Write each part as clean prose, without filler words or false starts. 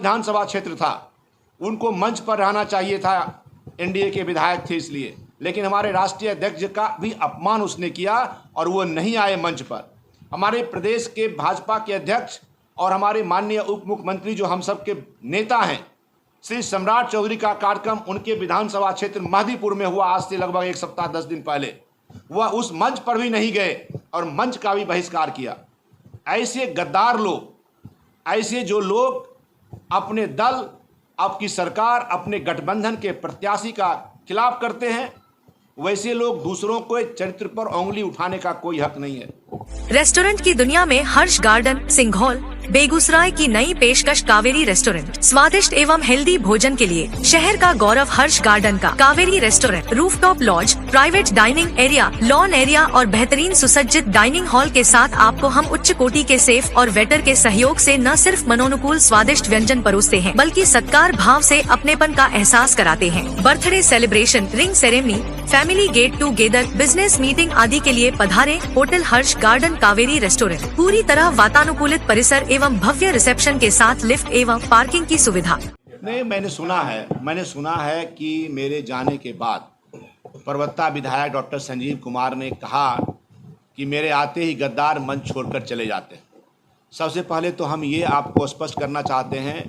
विधानसभा क्षेत्र था, उनको मंच पर रहना चाहिए था, एनडीए के विधायक थे इसलिए, लेकिन हमारे राष्ट्रीय अध्यक्ष का भी अपमान उसने किया और वो नहीं आए मंच पर। हमारे प्रदेश के भाजपा के अध्यक्ष और हमारे माननीय उप मुख्यमंत्री जो हम सब के नेता हैं, श्री सम्राट चौधरी का कार्यक्रम उनके विधानसभा क्षेत्र महदीपुर में हुआ आज से लगभग 1 सप्ताह 10 दिन पहले। वह उस मंच पर भी नहीं गए और मंच का भी बहिष्कार किया। ऐसे गद्दार लोग, ऐसे जो लोग अपने दल, आपकी सरकार, अपने गठबंधन के प्रत्याशी का खिलाफ करते हैं, वैसे लोग दूसरों को चरित्र पर उंगली उठाने का कोई हक नहीं है। रेस्टोरेंट की दुनिया में हर्ष गार्डन, सिंघौल, बेगूसराय की नई पेशकश कावेरी रेस्टोरेंट। स्वादिष्ट एवं हेल्दी भोजन के लिए शहर का गौरव हर्ष गार्डन का Kaveri restaurant. Rooftop lodge, private dining area, lawn area और बेहतरीन सुसज्जित डाइनिंग हॉल के साथ आपको हम उच्च कोटि के सेफ और वेटर के सहयोग से न सिर्फ मनोनुकूल स्वादिष्ट व्यंजन परोसते हैं, बल्कि सत्कार भाव से अपनेपन का एहसास कराते हैं। Birthday celebration, ring ceremony, family get together, business meeting आदि के लिए पधारे होटल हर्ष गार्डन कावेरी रेस्टोरेंट। पूरी तरह वातानुकूलित परिसर एवं भव्य रिसेप्शन के साथ लिफ्ट एवं पार्किंग की सुविधा। नहीं, मैंने सुना है कि मेरे जाने के बाद परबत्ता विधायक डॉक्टर संजीव कुमार ने कहा कि मेरे आते ही गद्दार मंच छोड़कर चले जाते हैं। सबसे पहले तो हम ये आपको स्पष्ट करना चाहते हैं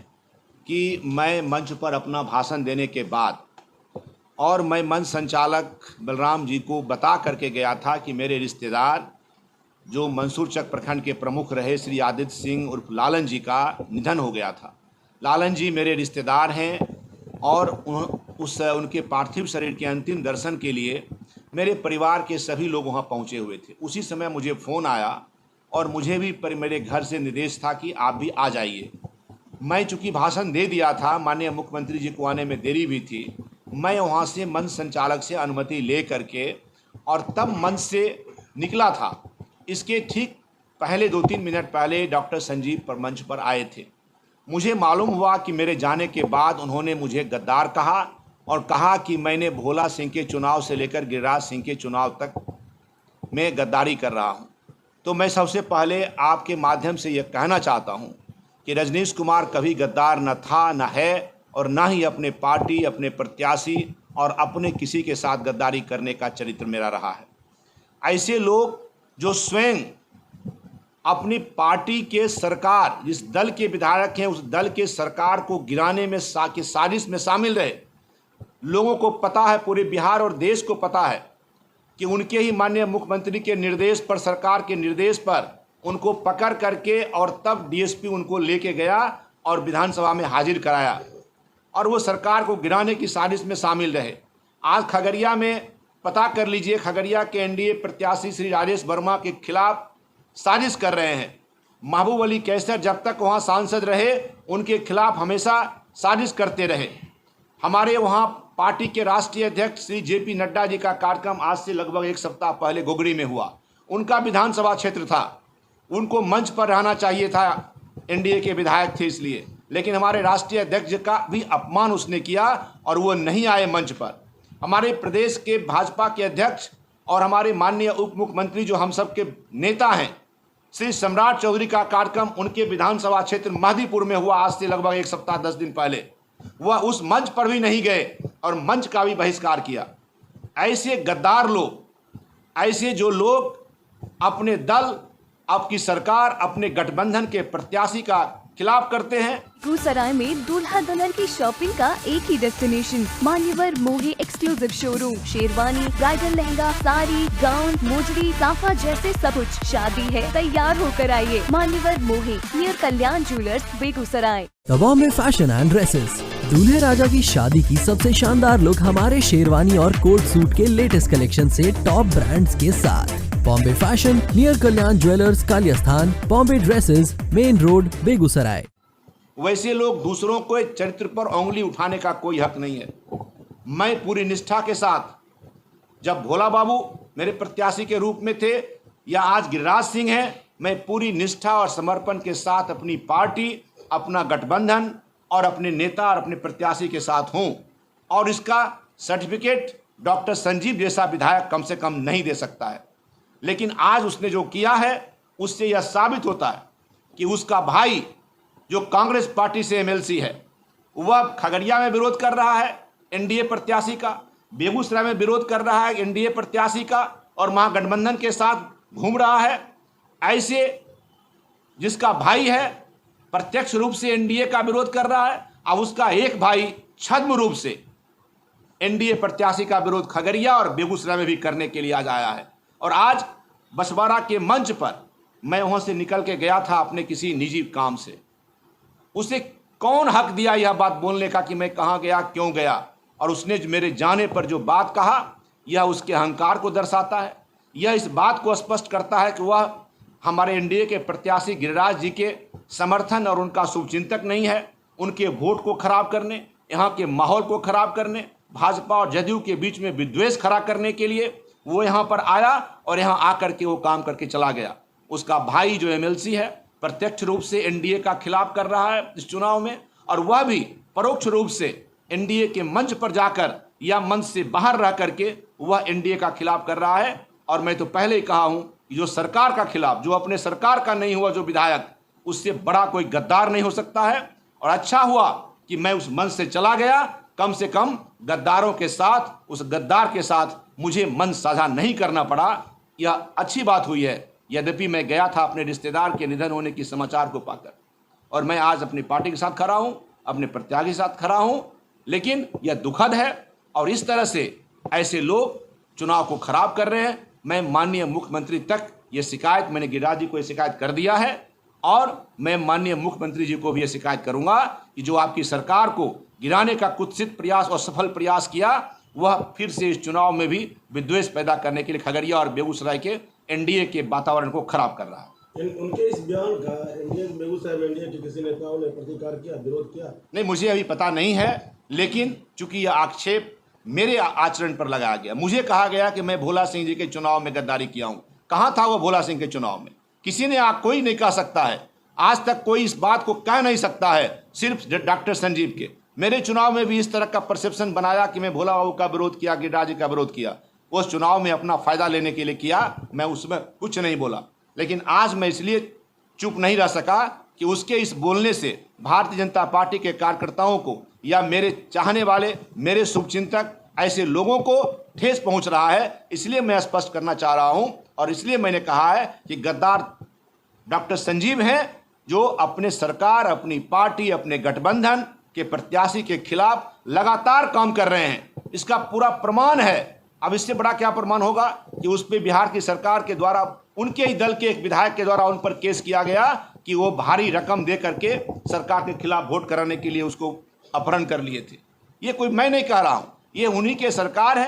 कि मैं मंच पर अपना भाषण देने के बाद और मैं मंच संचालक बलराम जी को बता करके गया था कि मेरे रिश्तेदार जो मंसूरचक प्रखंड के प्रमुख रहे श्री आदित्य सिंह उर्फ लालन जी का निधन हो गया था। लालन जी मेरे रिश्तेदार हैं और उनके पार्थिव शरीर के अंतिम दर्शन के लिए मेरे परिवार के सभी लोग वहां पहुंचे हुए थे। उसी समय मुझे फ़ोन आया और मुझे भी मेरे घर से निर्देश था कि आप भी आ जाइए। मैं चूँकि भाषण दे दिया था, माननीय मुख्यमंत्री जी को आने में देरी भी थी, मैं वहाँ से मंच संचालक से अनुमति ले करके और तब मंच से निकला था। इसके ठीक पहले 2-3 मिनट पहले डॉक्टर संजीव पर मंच पर आए थे। मुझे मालूम हुआ कि मेरे जाने के बाद उन्होंने मुझे गद्दार कहा और कहा कि मैंने भोला सिंह के चुनाव से लेकर गिरिराज सिंह के चुनाव तक मैं गद्दारी कर रहा हूं। तो मैं सबसे पहले आपके माध्यम से यह कहना चाहता हूं कि रजनीश कुमार कभी गद्दार न था, न है और न ही अपने पार्टी, अपने प्रत्याशी और अपने किसी के साथ गद्दारी करने का चरित्र मेरा रहा है। ऐसे लोग जो स्वयं अपनी पार्टी के सरकार, जिस दल के विधायक हैं, उस दल के सरकार को गिराने में साजिश में शामिल रहे। लोगों को पता है, पूरे बिहार और देश को पता है कि उनके ही माननीय मुख्यमंत्री के निर्देश पर, सरकार के निर्देश पर उनको पकड़ करके और तब डीएसपी उनको लेके गया और विधानसभा में हाजिर कराया और वो सरकार को गिराने की साजिश में शामिल रहे। आज खगड़िया में पता कर लीजिए, खगड़िया के एनडीए प्रत्याशी श्री राजेश वर्मा के खिलाफ साजिश कर रहे हैं। महबूब अली कैसर जब तक वहाँ सांसद रहे, उनके खिलाफ हमेशा साजिश करते रहे। हमारे वहाँ पार्टी के राष्ट्रीय अध्यक्ष श्री जेपी नड्डा जी का कार्यक्रम आज से लगभग 1 सप्ताह पहले गोगड़ी में हुआ। उनका विधानसभा क्षेत्र था, उनको मंच पर रहना चाहिए था, एनडीए के विधायक थे इसलिए, लेकिन हमारे राष्ट्रीय अध्यक्ष का भी अपमान उसने किया और वो नहीं आए मंच पर। हमारे प्रदेश के भाजपा के अध्यक्ष और हमारे माननीय उप मुख्यमंत्री जो हम सब के नेता हैं, श्री सम्राट चौधरी का कार्यक्रम उनके विधानसभा क्षेत्र महदीपुर में हुआ आज से लगभग 1 सप्ताह 10 दिन पहले। वह उस मंच पर भी नहीं गए और मंच का भी बहिष्कार किया। ऐसे गद्दार लोग, ऐसे जो लोग अपने दल, आपकी सरकार, अपने गठबंधन के प्रत्याशी का खिलाफ करते हैं। बेगूसराय में दूल्हा दुल्हन की शॉपिंग का एक ही डेस्टिनेशन, मान्यवर मोही exclusive showroom. Sherwani, bridal lehenga, sari, gown, mojari, साफा जैसे सब कुछ। शादी है, तैयार होकर आइए। मान्यवर मोही, near Kalyan jewellers, Begusarai. The Bombay fashion and dresses, दूल्हे राजा की शादी की सबसे शानदार लुक हमारे शेरवानी और कोट सूट के लेटेस्ट कलेक्शन से टॉप ब्रांड्स के साथ। Bombay fashion, near Kalyan jewellers, Kaliasthan, Bombay dresses, main road, Begusarai. वैसे लोग दूसरों को चरित्र पर उंगली उठाने का कोई हक नहीं है। मैं पूरी निष्ठा के साथ, जब भोला बाबू मेरे प्रत्याशी के रूप में थे या आज गिरिराज सिंह हैं, मैं पूरी निष्ठा और समर्पण के साथ अपनी पार्टी, अपना गठबंधन और अपने नेता और अपने प्रत्याशी के साथ हूं और इसका सर्टिफिकेट डॉक्टर संजीव जैसा विधायक कम से कम नहीं दे सकता है। लेकिन आज उसने जो किया है, उससे यह साबित होता है कि उसका भाई जो कांग्रेस पार्टी से एमएलसी है, वह खगड़िया में विरोध कर रहा है एनडीए प्रत्याशी का, बेगूसराय में विरोध कर रहा है एनडीए प्रत्याशी का और महागठबंधन के साथ घूम रहा है। ऐसे जिसका भाई है प्रत्यक्ष रूप से एनडीए का विरोध कर रहा है, अब उसका एक भाई छद्म रूप से एनडीए प्रत्याशी का विरोध खगड़िया और बेगूसराय में भी करने के लिए आज आया है। और आज बछवाड़ा के मंच पर मैं वहां से निकल के गया था अपने किसी निजी काम से। उसे कौन हक दिया यह बात बोलने का कि मैं कहाँ गया, क्यों गया? और उसने मेरे जाने पर जो बात कहा, यह उसके अहंकार को दर्शाता है। यह इस बात को स्पष्ट करता है कि वह हमारे एनडीए के प्रत्याशी गिरिराज जी के समर्थन और उनका शुभचिंतक नहीं है। उनके वोट को खराब करने, यहाँ के माहौल को खराब करने, भाजपा और जदयू के बीच में विद्वेष खड़ा करने के लिए वो यहाँ पर आया और यहाँ आकर के वो काम करके चला गया। उसका भाई जो एमएलसी है प्रत्यक्ष रूप से एनडीए का खिलाफ कर रहा है इस चुनाव में, और वह भी परोक्ष रूप से एनडीए के मंच पर जाकर या मंच से बाहर रह करके वह एनडीए का खिलाफ कर रहा है। और मैं तो पहले ही कहा हूं कि जो सरकार का खिलाफ, जो अपने सरकार का नहीं हुआ जो विधायक, उससे बड़ा कोई गद्दार नहीं हो सकता है। और अच्छा हुआ कि मैं उस मंच से चला गया, कम से कम गद्दारों के साथ, उस गद्दार के साथ मुझे मंच साझा नहीं करना पड़ा। यह अच्छी बात हुई है। यद्यपि मैं गया था अपने रिश्तेदार के निधन होने के समाचार को पाकर, और मैं आज अपनी पार्टी के साथ खड़ा हूं, अपने प्रत्याशी के साथ खड़ा हूं, लेकिन यह दुखद है। और इस तरह से ऐसे लोग चुनाव को खराब कर रहे हैं। मैं माननीय मुख्यमंत्री तक ये शिकायत, मैंने गिरिराज जी को ये शिकायत कर दिया है, और मैं माननीय मुख्यमंत्री जी को भी ये शिकायत करूंगा कि जो आपकी सरकार को गिराने का कुत्सित प्रयास और सफल प्रयास किया, वह फिर से इस चुनाव में भी विद्वेष पैदा करने के लिए खगड़िया और बेगूसराय के एनडीए के वातावरण को खराब कर रहा है। उनके इस बयान का बेगूसराय में एनडीए के किसी नेताओं ने प्रतिकार किया, विरोध किया? नहीं, मुझे अभी पता नहीं है, लेकिन चूंकि यह आक्षेप मेरे आचरण पर लगाया गया, मुझे कहा गया कि मैं भोला सिंह जी के चुनाव में गद्दारी किया हूं। कहां था वो भोला सिंह के चुनाव में? किसी ने कोई नहीं कह सकता है, आज तक कोई इस बात को कह नहीं सकता है, सिर्फ डॉक्टर संजीव के। मेरे चुनाव में भी इस तरह का परसेप्शन बनाया कि मैं भोला बाबू का विरोध किया, गिरिराज जी का विरोध किया। उस चुनाव में अपना फायदा लेने के लिए किया, मैं उसमें कुछ नहीं बोला। लेकिन आज मैं इसलिए चुप नहीं रह सका कि उसके इस बोलने से भारतीय जनता पार्टी के कार्यकर्ताओं को या मेरे चाहने वाले, मेरे शुभचिंतक ऐसे लोगों को ठेस पहुंच रहा है। इसलिए मैं स्पष्ट करना चाह रहा हूं, और इसलिए मैंने कहा है कि गद्दार डॉक्टर संजीव हैं, जो अपने सरकार, अपनी पार्टी, अपने गठबंधन के प्रत्याशी के खिलाफ लगातार काम कर रहे हैं। इसका पूरा प्रमाण है। अब इससे बड़ा क्या प्रमाण होगा कि उस पर बिहार की सरकार के द्वारा, उनके ही दल के एक विधायक के द्वारा उन पर केस किया गया कि वो भारी रकम दे करके सरकार के खिलाफ वोट कराने के लिए उसको अपहरण कर लिए थे। ये कोई मैं नहीं कह रहा हूं, ये उन्हीं के सरकार है।